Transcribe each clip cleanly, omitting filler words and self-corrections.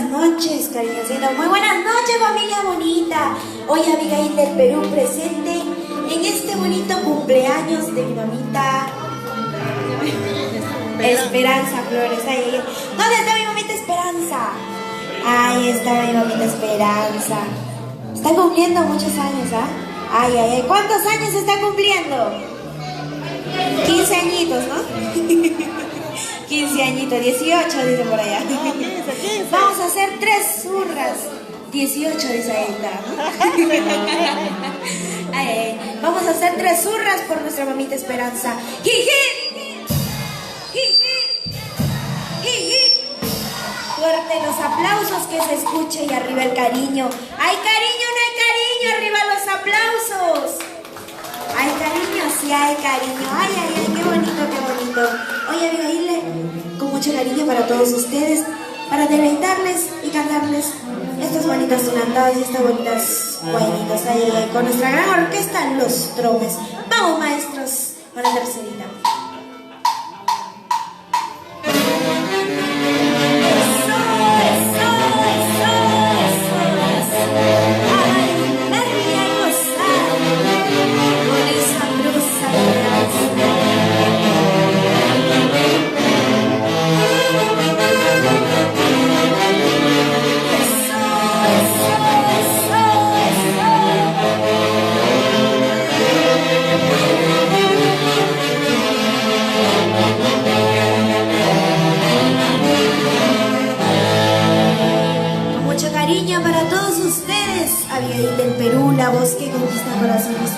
noches, cariñosito. Muy buenas noches, familia bonita. Hoy Abigail del Perú presente en este bonito cumpleaños de mi mamita Esperanza Flores. Ay. ¿Dónde está mi mamita Esperanza? Ahí está mi mamita Esperanza. Está cumpliendo muchos años, ¿ah? Ay, ay, ay. ¿Cuántos años está cumpliendo? 15 añitos, ¿no? 15 añitos, 18 dice por allá. Vamos a hacer 3 zurras. 18 dice ella. Vamos a hacer 3 zurras por nuestra mamita Esperanza. ¡Jiji! ¡Jiji! ¡Jiji! Fuerte los aplausos, que se escuche, y arriba el cariño. ¡Hay cariño, no hay cariño! ¡Arriba los aplausos! ¡Hay cariño, sí hay cariño! ¡Ay, ay, ay! ¡Qué bonito, qué bonito! Oye, Abigail, con mucho cariño para todos ustedes, para deleitarles y cantarles estas bonitas tunantadas y estas bonitas guainitas. Ay, ay, ay, con nuestra gran orquesta, Los Tromes. ¡Vamos, maestros! Para la tercerita. Para todos ustedes, Abigail del Perú, la voz que conquista corazones.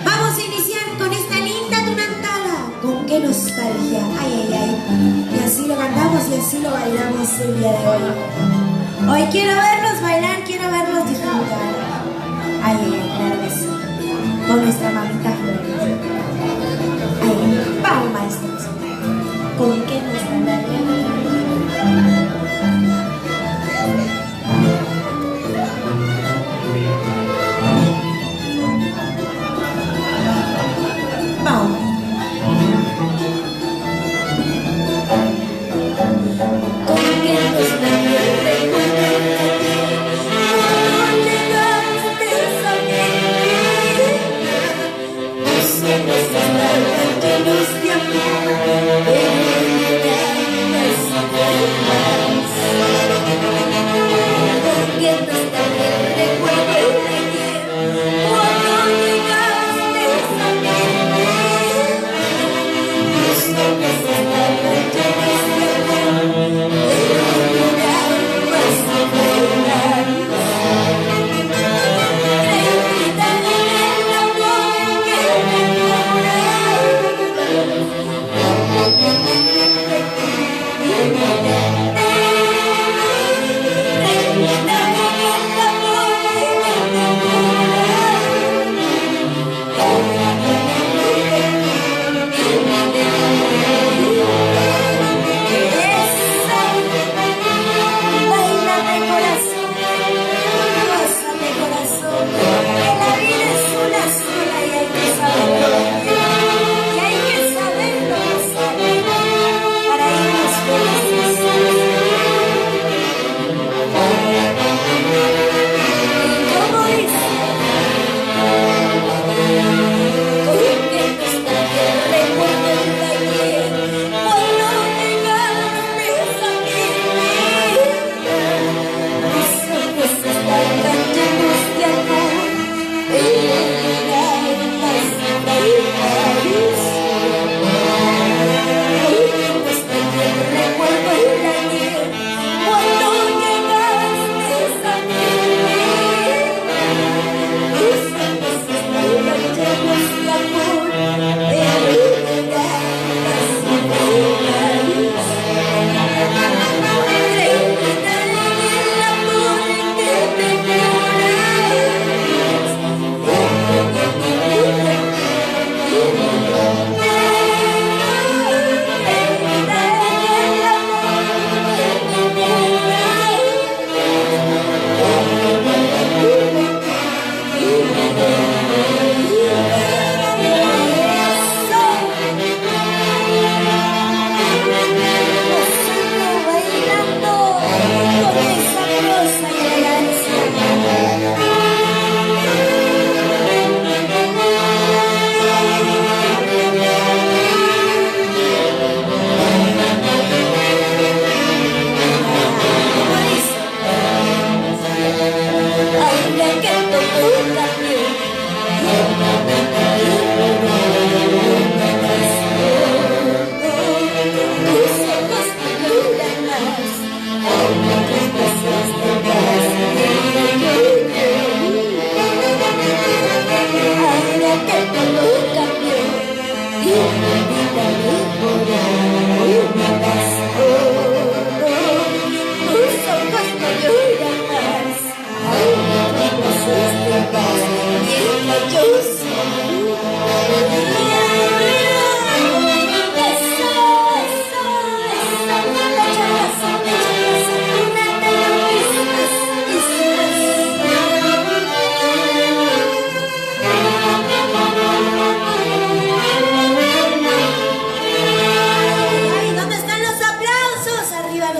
Vamos a iniciar con esta linda tunantada. Con qué nostalgia, ay, ay, ay. Y así lo cantamos y así lo bailamos el día de hoy. Hoy quiero verlos bailar, quiero verlos disfrutar. Ay, ay, ay, claro que sí. Con nuestra mamita. Ay, vamos, maestros. Con qué nostalgia. Los de amor,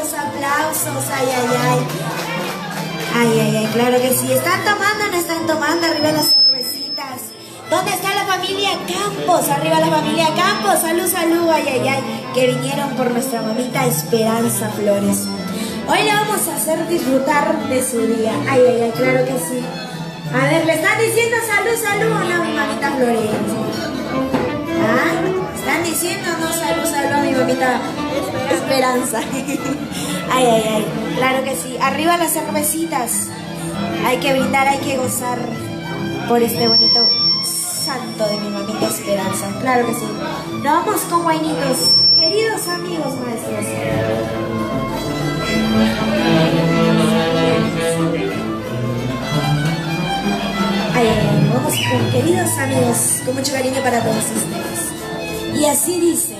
los aplausos. Ay, ay, ay. Ay, ay, ay, claro que sí. ¿Están tomando o no están tomando? Arriba las cervecitas. ¿Dónde está la familia Campos? Arriba la familia Campos. Salud, salud. Ay, ay, ay. Que vinieron por nuestra mamita Esperanza Flores. Hoy le vamos a hacer disfrutar de su día. Ay, ay, ay, claro que sí. A ver, ¿le están diciendo salud, salud o no, mi mamita Flores? ¿Ah? ¿Están diciendo no salud, salud a mi mamita Esperanza? Ay, ay, ay, claro que sí. Arriba las cervecitas. Hay que brindar, hay que gozar por este bonito santo de mi mamita Esperanza. Claro que sí. Nos vamos con guainitos. Queridos amigos maestros. Ay, ay, ay, vamos con queridos amigos, con mucho cariño para todos ustedes. Y así dice.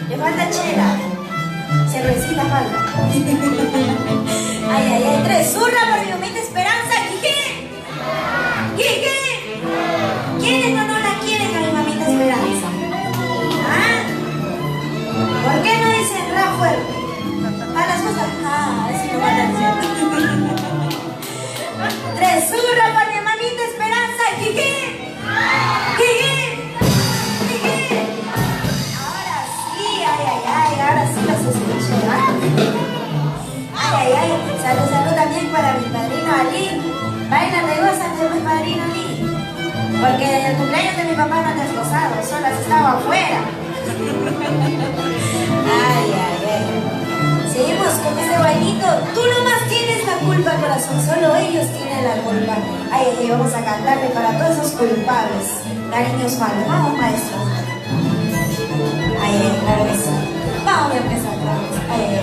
Le falta chela. Cervecita falta. Ay, ay, ay. Tres. Zurra por mi mamita Esperanza. ¿Quién? ¿Quién? ¿Quiénes no la quieren a mi mamita Esperanza? ¿Ah? ¿Por qué no dicen ra fuerte? A las cosas. Ah, eso no va a decir. Tres. Zurra por mi mamita Esperanza. ¿Quién? Ahora sí los escuché, ¿ah? Ay, ay, ay. Salud, salud también para mi padrino Ali. Baila, te gozas de mi padrino Ali. Porque en el cumpleaños de mi papá no te has gozado, solo has estado afuera. Ay, ay, ay. Seguimos con ese bailito. Tú nomás tienes la culpa, corazón. Solo ellos tienen la culpa. Ay, ay, ay. Vamos a cantarle para todos esos culpables. Cariños malos. Vamos, maestro. Ay, ay, claro que sí. Vamos a empezar, claro. Ay, ay, ay.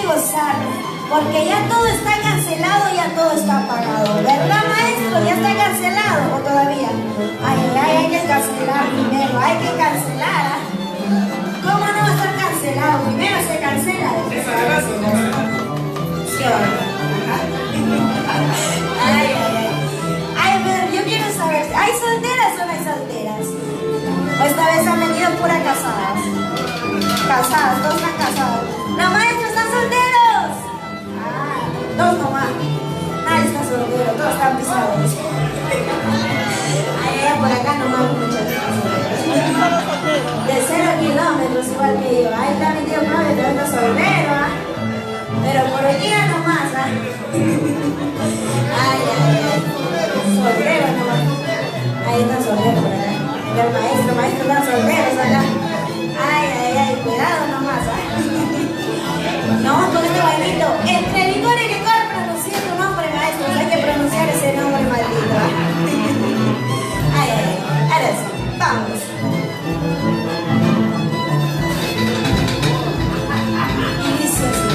gozar, porque ya todo está cancelado, ya todo está pagado. ¿Verdad, maestro? ¿Ya está cancelado o todavía? Ay, ay, ay, hay que cancelar primero, hay que cancelar. ¿Ah? ¿Cómo no va a estar cancelado? Primero se cancela. Sí, ay, ay, ay. Ay, pero yo quiero saber, ¿hay solteras o no hay solteras? ¿O esta vez han venido pura casadas? Casadas, todos están casados. ¡Los maestros están solteros! Ah, dos nomás. Nadie está soltero, todos están pisados. Ay, ay, por acá nomás muchachos. De 0 kilómetros igual que yo. Ahí está mi tío Claudio, pero está soltero, ¿ah? Pero por el día nomás, ¿ah? Ay, ay, ay. Soltero nomás. Ahí está soltero por acá. El maestro están solteros acá. Ay, ay, ay, cuidado nomás, ¿ah? No, con este bailito. Entre licor y licor pronuncié tu nombre, maestro. Hay que pronunciar ese nombre maldito, ¿ah? Ay, ay, ay. Ahora sí, vamos. Inicia así.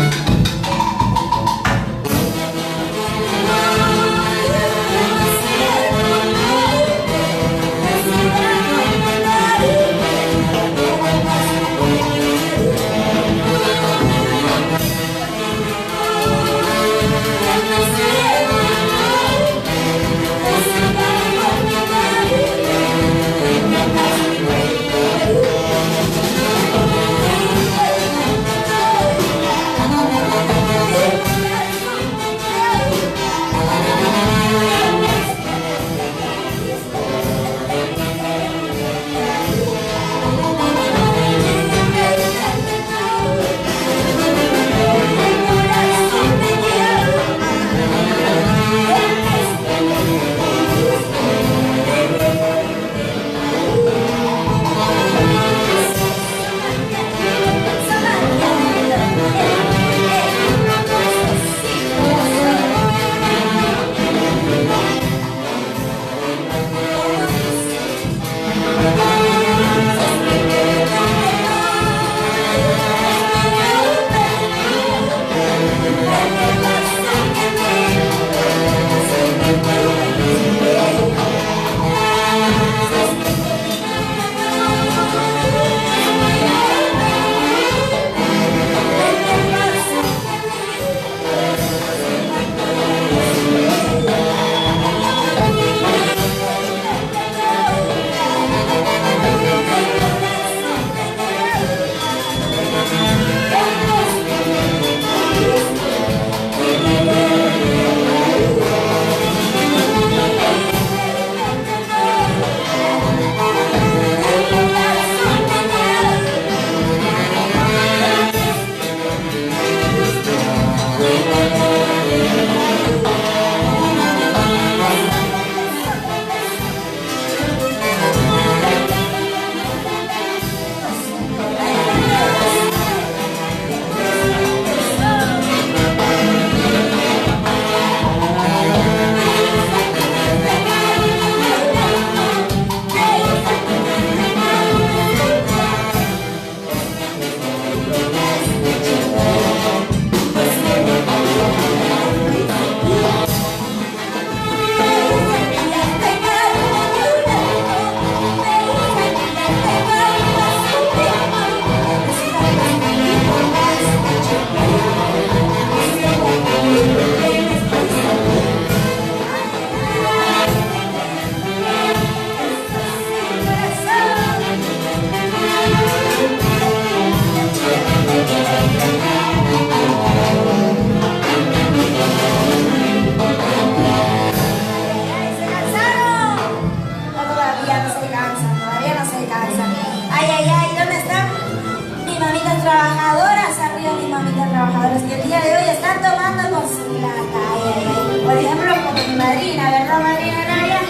trabajadoras, arriba mis mamitas trabajadoras, que el día de hoy están tomando con su plata. Ay, ay, ay. Por ejemplo, como mi madrina, ¿verdad, madrina Naya?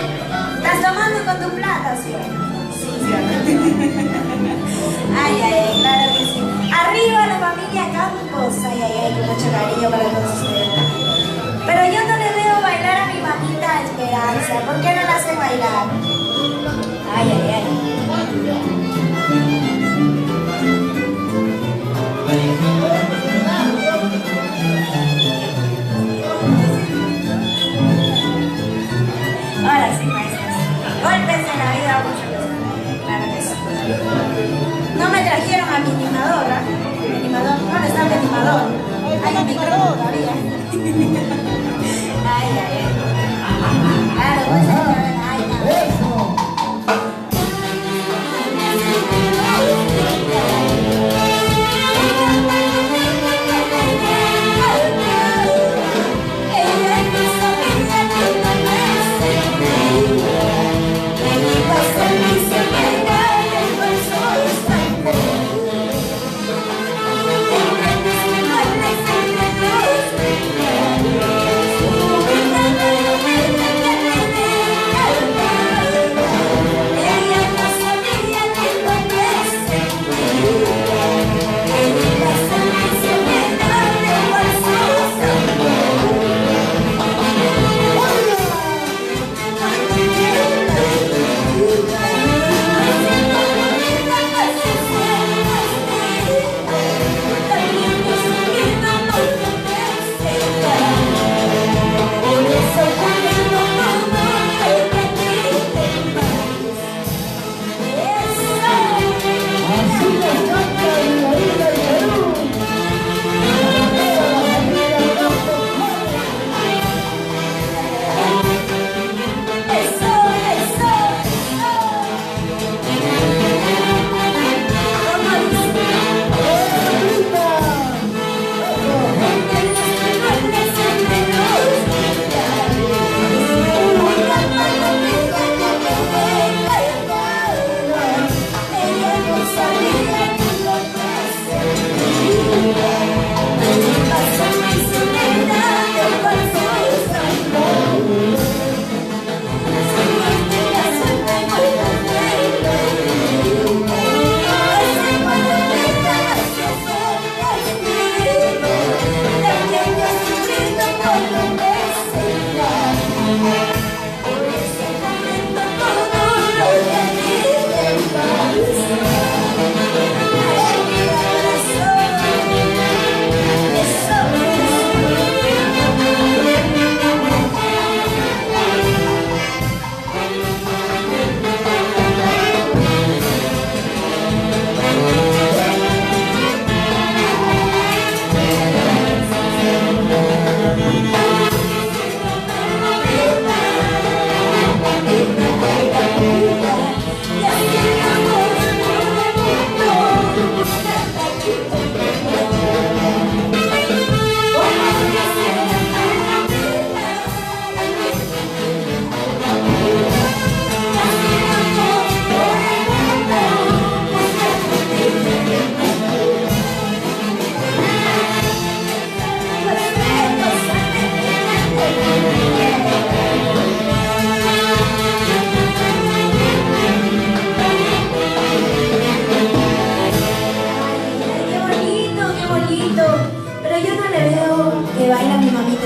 ¿Estás tomando con tu plata, sí? Sí, sí. Ay, ay, ay, claro que sí. Arriba la familia Campos. Ay, ay, ay, con mucho cariño para todos ustedes. Pero yo no le veo bailar a mi mamita Esperanza. ¿Por qué no la hace bailar? Ay, ay, ay. el micrófono todavía. Ay, ay, ay. Claro, pues ay, Eso.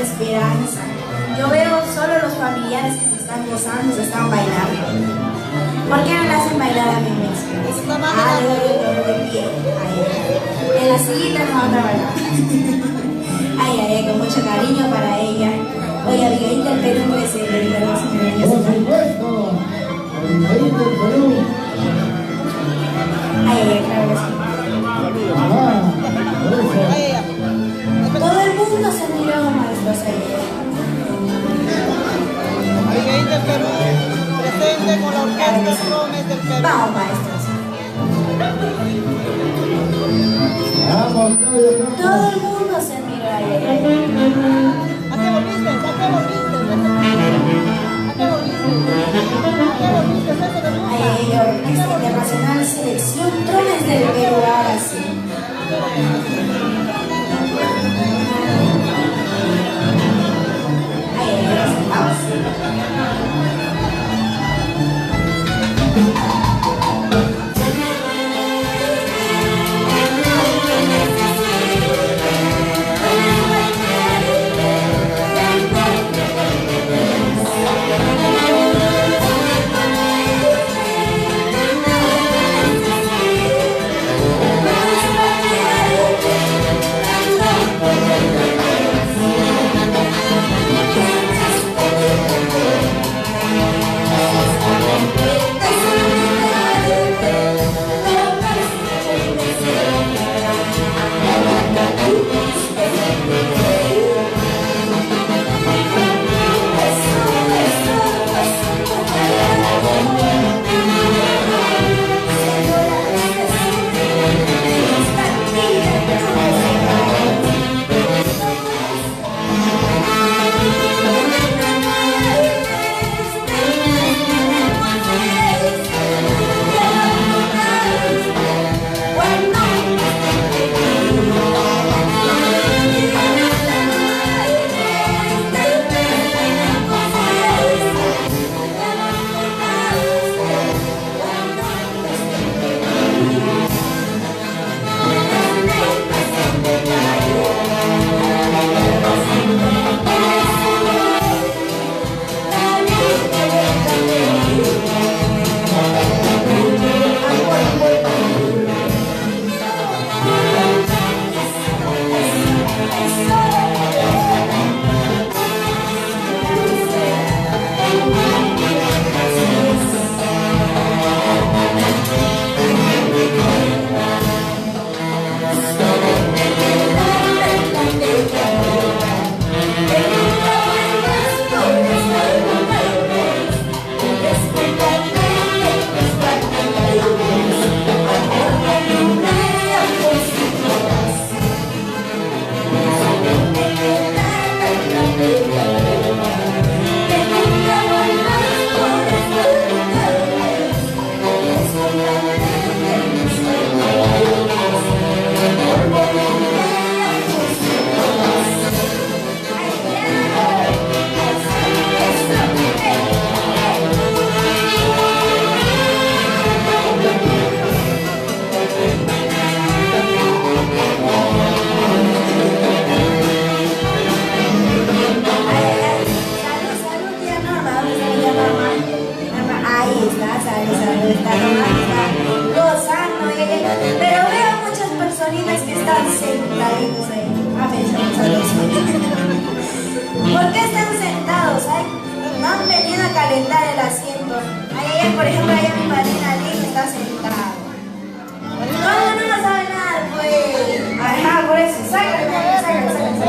Esperanza. Yo veo solo los familiares que se están gozando, se están bailando. ¿Por qué no le hacen bailar a mi Esperanza? Ah, de pie. Ay, en la sillita no va a bailar. Ay, ay, ay, con mucho cariño para ella. Oye, Abigail del Perú presente, ¿verdad, señora? Por supuesto. Abigail del Perú. Ay, ay, claro que sí. Todo el mundo se miró, maestros, ayer. Abigail del Perú, presente con la orquesta Sones del Perú. Vamos, maestros. Vamos, Todo el mundo se miró ayer. ¿A qué volviste? ¿A qué volviste? ¿A qué volviste? Ay, ay, ay, Orquesta Internacional Selección Trones del Perú, ahora sí. Ay, ay, ay, vamos.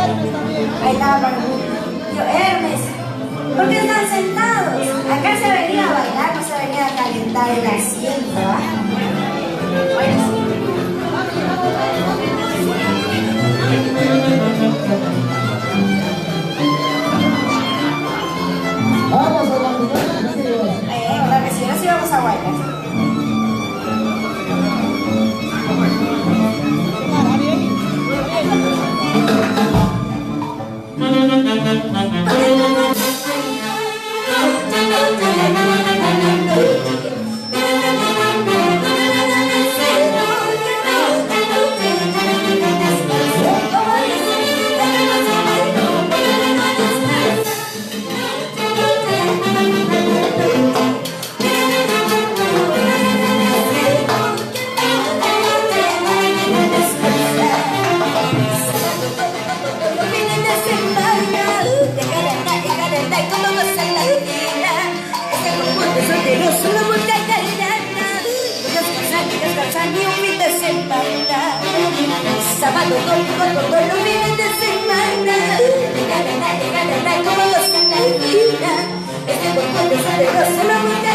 Hermes también. Ahí estaba para yo, Hermes. ¿Por qué están sentados? Acá se venía a bailar, no se venía a calentar el asiento, ¿ah? Bueno, sí. Vamos a la primera, chicos. ¿Verdad que sí? Ahora sí vamos a bailar. Sábado, domingo, todos los fines de semana. Gana, como los en la esquina. Este cuerpo de saleroso, la música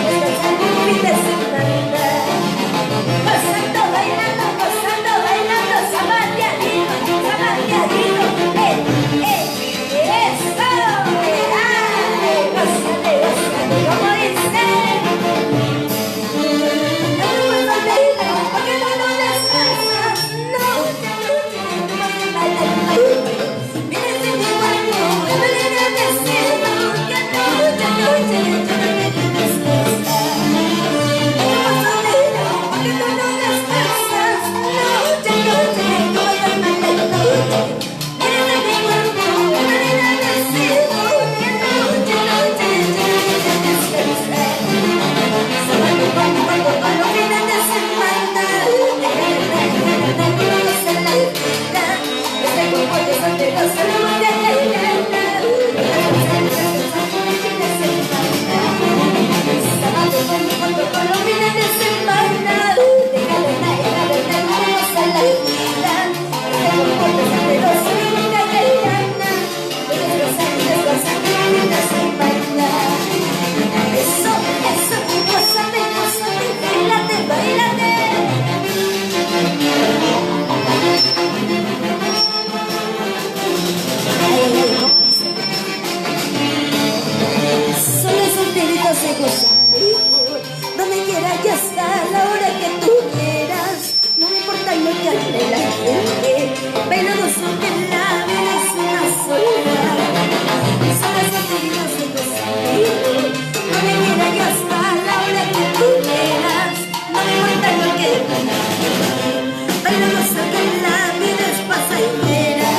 descansando un fin de semana. Pasando, bailando, zapateadito, eso, ay, gózate, como dice. Donde quiera que estés, a la hora que tú quieras, no me importa lo que hable la gente, bailando sobre la vida es una soledad. Son las solteritas de gozar. Donde quiera que estés, a la hora que tú quieras, no me importa lo que hable, bailando sobre la vida es pasajera.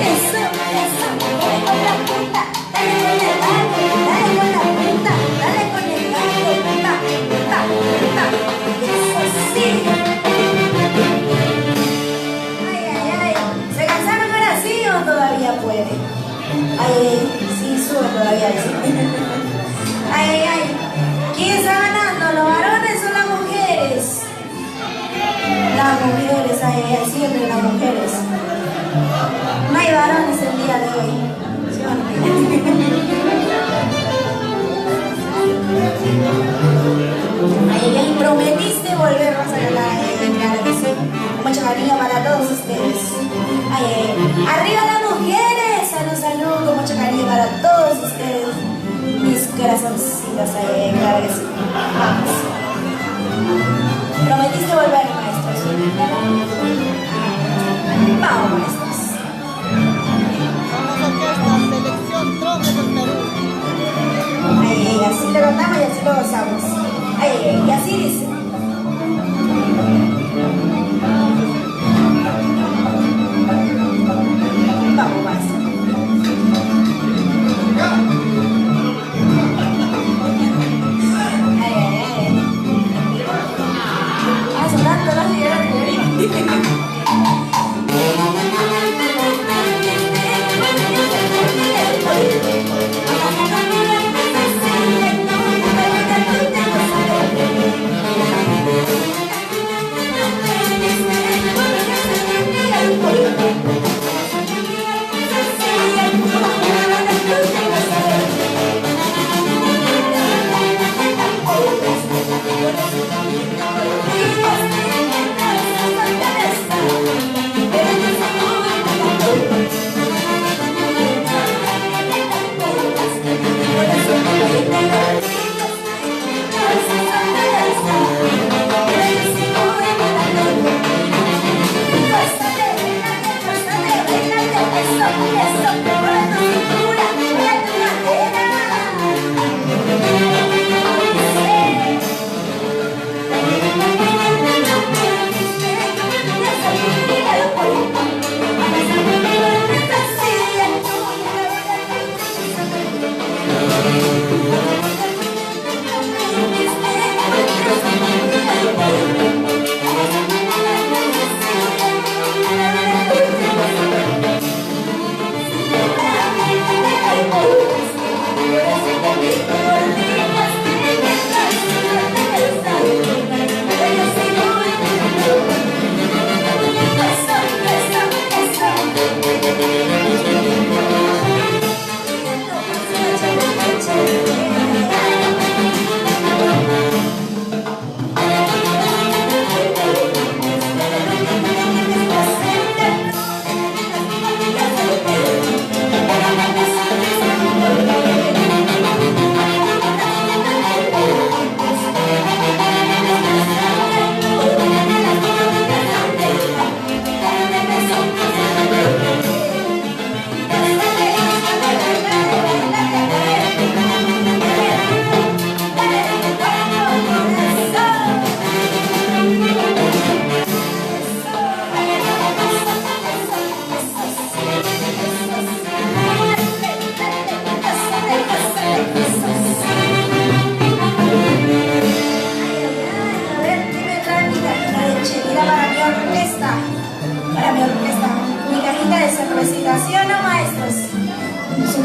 Eso, dale con la punta, dale con el baile, dale con la punta, dale con el baile, eso sí. Ay, ¿se cansaron ahora sí o todavía puede? Ay, sí, sube todavía, sí. Ay, ¿quién está ganando? ¿Los varones o las mujeres? Las mujeres, ay, siempre las mujeres. No hay varones el día de hoy. ¿Sí o no? Ay, prometiste volver más a claro que sí. Mucha cariño para todos ustedes. Ay, arriba las mujeres. Salud, con mucho cariño para todos ustedes. Mis corazoncitos, claro que sí. Vamos. Prometiste volver, maestros. Vamos, maestros. Somos orquesta, selección Trompas del Perú. Ay, así lo cantamos y así lo gozamos. Ay, y así dice. Vamos, maestro. Sonando las ideas.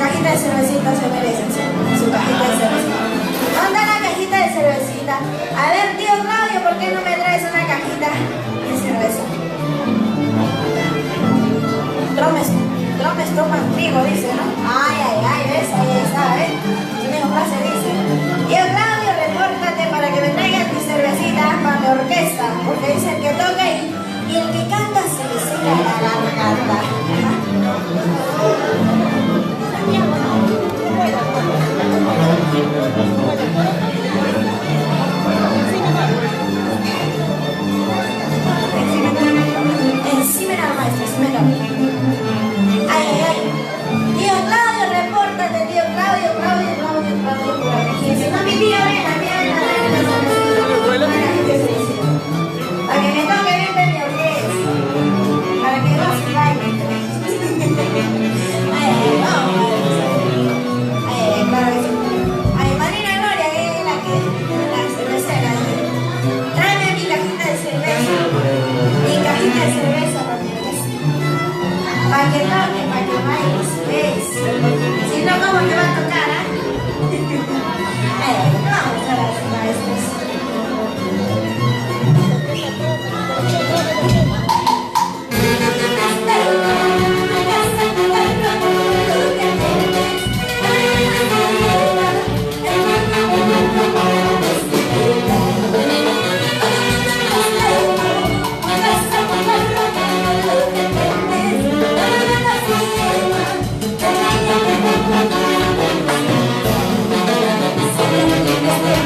cajita de cervecita se merecen, su cajita de cervecita. ¿Dónde está la cajita de cervecita? A ver, tío Claudio, ¿por qué no me traes una cajita de cerveza? Tromes toman trigo, dice, ¿no? Ay, ¿ves? Ahí está, ¿ves? Su misma frase dice. Tío Claudio, repórtate para que me traigan mi cervecita para mi orquesta, porque dicen que toca y el que canta se le seca la garganta. Encima al maestro, encima. Ay. Tío Claudio, repórtate, tío Claudio, por aquí. Si no, mi tío, ven, para que me toque bien de mi orquesta. Para que no se baile. Claro que sí. Ay, Marina Gloria, que es la cervecera. Tráeme mi cajita de cerveza. Mi cajita de cerveza para mi orquesta. Para que toque, para que bailes, ¿ves? Si no, ¿cómo te va a tocar, ah? Vamos a las maestras. Thank you.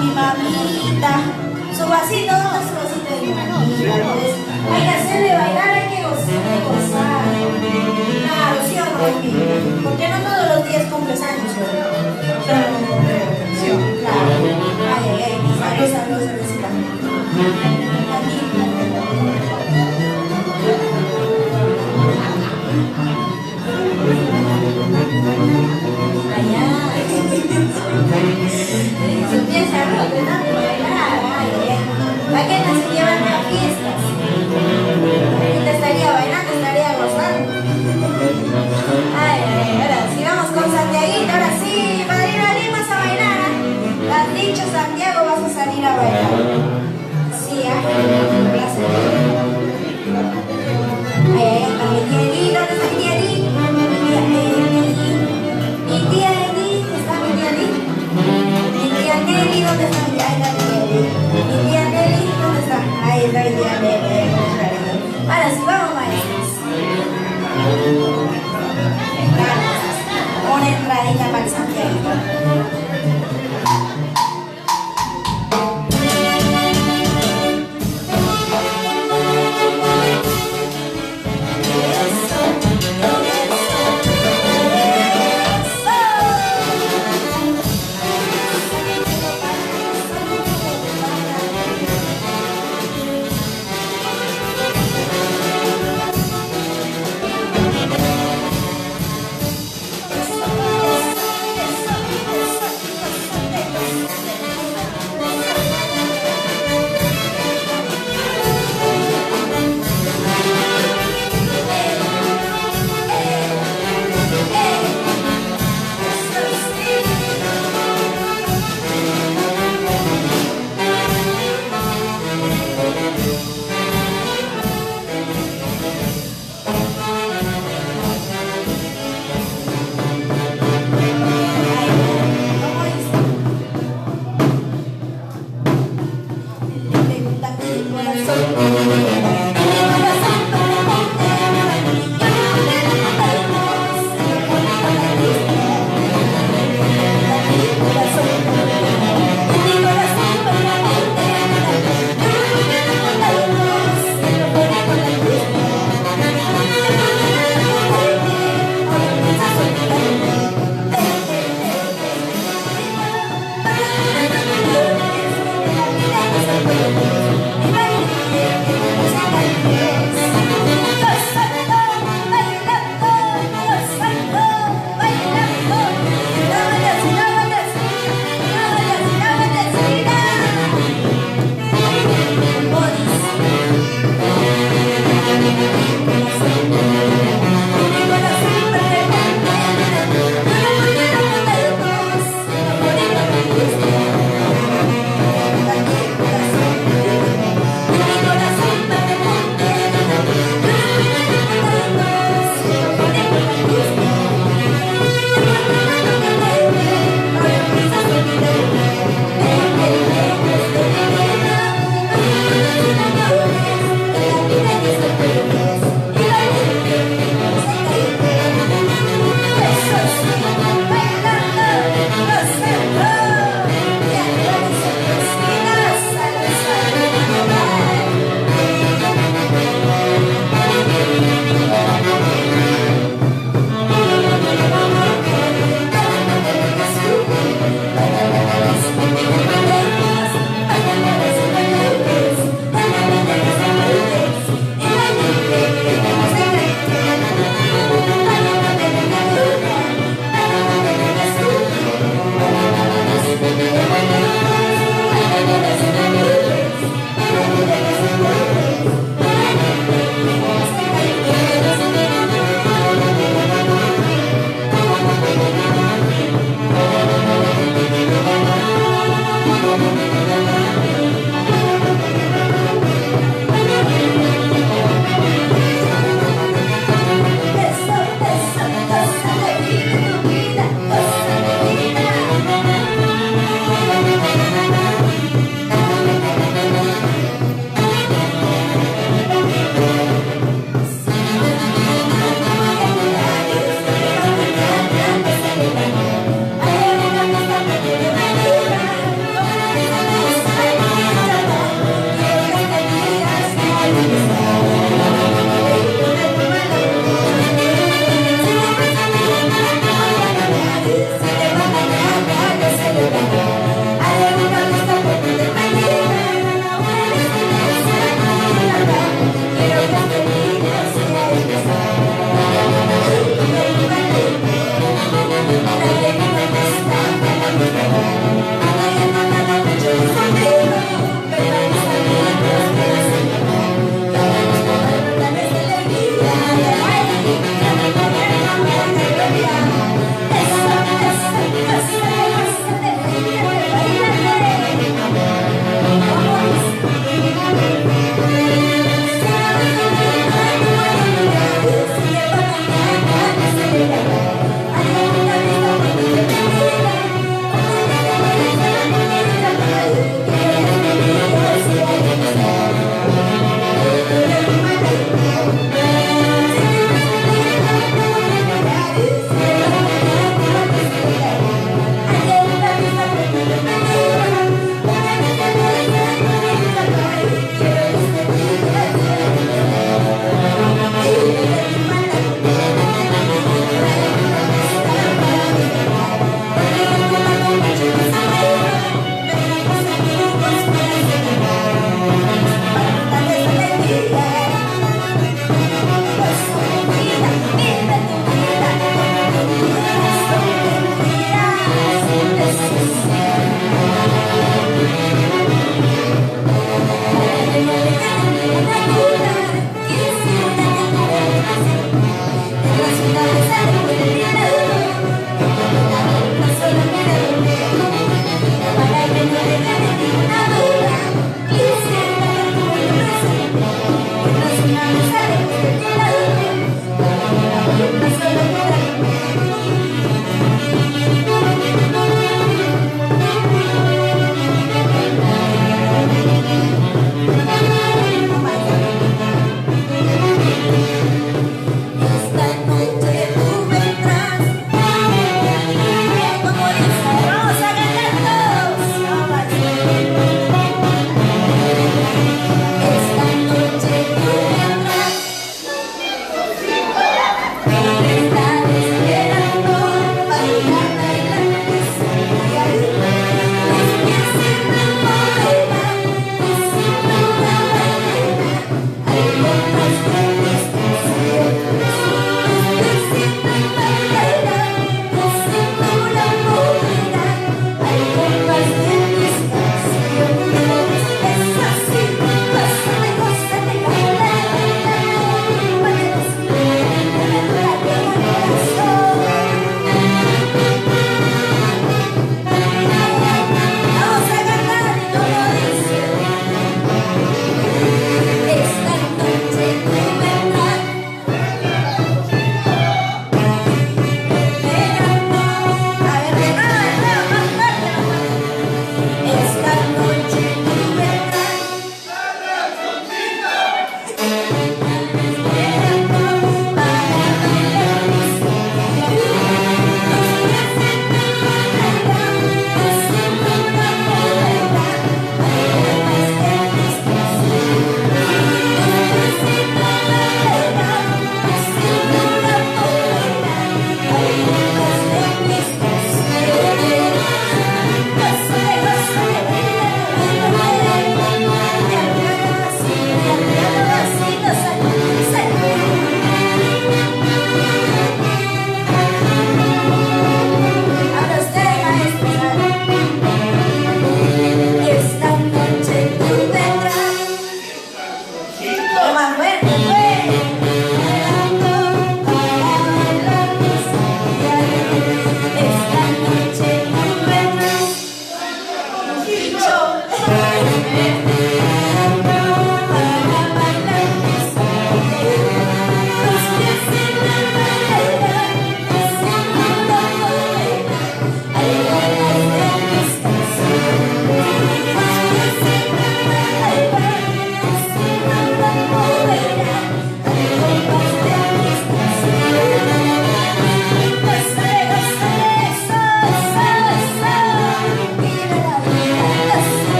mi mamita. Su vasito, ¿dónde es su vasito de mi mamita? Pues, hay que hacerle bailar, hay que gozar. Claro, ¿sí o no, baby? Porque no todos los días cumples años, ¿verdad? Claro. Ay, ay, ay. Salud, saludcita. Allá. Su pie se arroja, ¿no? Bailar, ay, ay. ¿Para qué no se llevan a fiestas? Ahorita estaría bailando, estaría gozando. Ay, ay, ahora sí, vamos con Santiaguito, ahora sí, padrino Lima vas a bailar, ¿eh? Te has dicho, Santiago, vas a salir a bailar. Sí, un placer. Ay, ay, está mi tía Eli, ¿dónde está mi tía Eli? Mi tía Eli, ¿está mi tía Eli? Mi tía Nelly, ¿dónde está mi tía? Ahí está mi tía Eli. Mi tía Nelly, ¿dónde está? Ahí está mi tía Nelly. Ahora sí, vamos, maestros. Una entradita para el Santiago.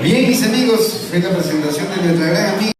Bien, mis amigos, fue la presentación de nuestra gran amiga.